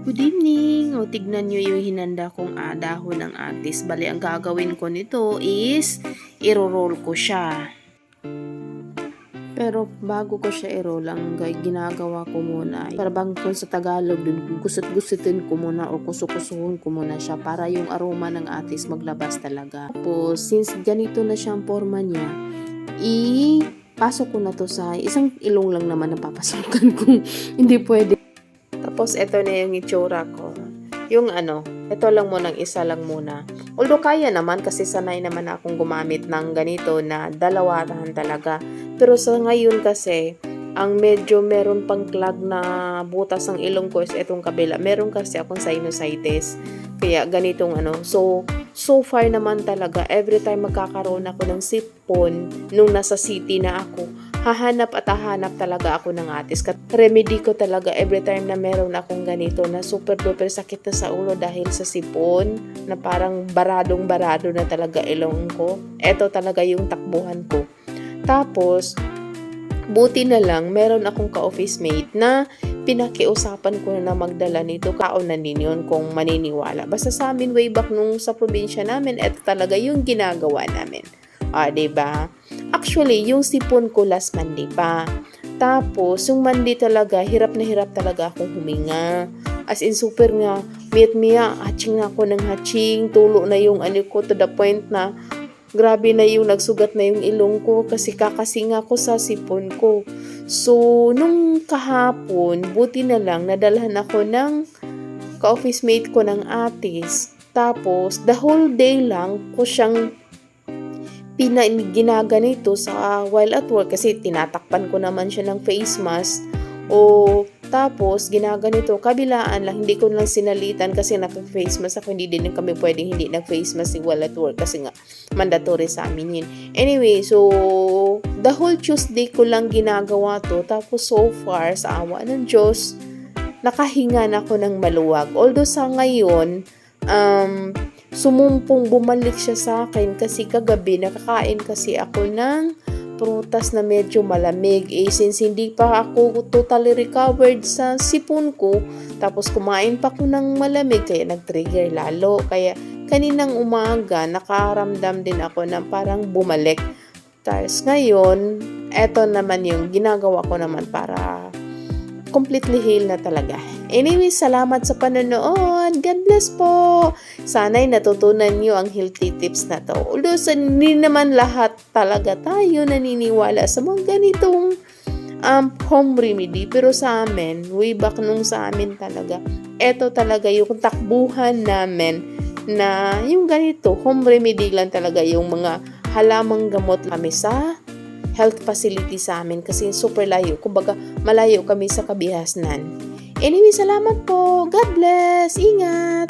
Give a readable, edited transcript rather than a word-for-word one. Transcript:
Good evening! O, tignan nyo yung hinanda kong dahon ng atis. Bali, ang gagawin ko nito is iro-roll ko siya. Pero bago ko siya i-roll, ang ginagawa ko muna, para bang kung sa Tagalog, gusot-gusutin ko muna o kusukusuhin ko muna siya para yung aroma ng atis maglabas talaga. Tapos, since ganito na siyang forma niya, pasok ko na to sa isang ilong lang naman ang papasukan kung hindi pwede. Tapos, ito na yung itsura ko. Yung ito lang muna, isa lang muna. Although kaya naman kasi sanay naman akong gumamit ng ganito na dalawahan talaga. Pero sa ngayon kasi, ang medyo meron pang clog na butas ng ilong ko is itong kabila. Meron kasi akong sinusitis. Kaya ganitong So far naman talaga, every time magkakaroon ako ng sipon, nung nasa city na ako, hahanap talaga ako ng atis. Remedy ko talaga every time na meron akong ganito na super duper sakit na sa ulo dahil sa sipon, na parang baradong-barado na talaga ilong ko. Ito talaga yung takbuhan ko. Tapos, buti na lang, meron akong ka-office mate na pinakiusapan ko na magdala nito. Kaonan din yun kung maniniwala. Basta sa amin way back nung sa probinsya namin, ito talaga yung ginagawa namin. Diba? Actually, yung sipon ko last Monday pa. Tapos, yung Monday talaga, hirap na hirap talaga akong huminga. As in, super nga, miyat-miya, hatching na ako ng hatching, tulo na yung ko to the point na grabe na yung nagsugat na yung ilong ko kasi kakasinga ko sa sipon ko. So, nung kahapon, buti na lang, nadalhan ako ng ka-office mate ko ng atis. Tapos, the whole day lang ko siyang ginaganito sa while at work kasi tinatakpan ko naman siya ng face mask. Tapos, ginaganito, kabilaan lang, hindi ko lang sinalitan kasi naka-face mask ako, hindi din kami pwedeng hindi nag-face mask while at work kasi nga, mandatory sa amin yun. Anyway, so, the whole Tuesday ko lang ginagawa to, tapos so far, sa awa ng Diyos, nakahinga na ako ng maluwag. Although sa ngayon, bumalik siya sa akin kasi kagabi, nakakain kasi ako ng prutas na medyo malamig. Since hindi pa ako totally recovered sa sipon ko, tapos kumain pa ako ng malamig, kaya nag-trigger lalo. Kaya kaninang umaga, nakaramdam din ako na parang bumalik. Tapos ngayon, eto naman yung ginagawa ko naman para completely heal na talaga. Anyway, salamat sa panonood. God bless po. Sana'y natutunan nyo ang healthy tips na to. Although, hindi naman lahat talaga tayo naniniwala sa mga ganitong home remedy. Pero sa amin, way back nung sa amin talaga, eto talaga yung takbuhan namin na yung ganito, home remedy lang talaga yung mga halamang gamot kami sa health facility sa amin kasi super layo. Kumbaga, malayo kami sa kabihasnan. Anyway, salamat po. God bless. Ingat.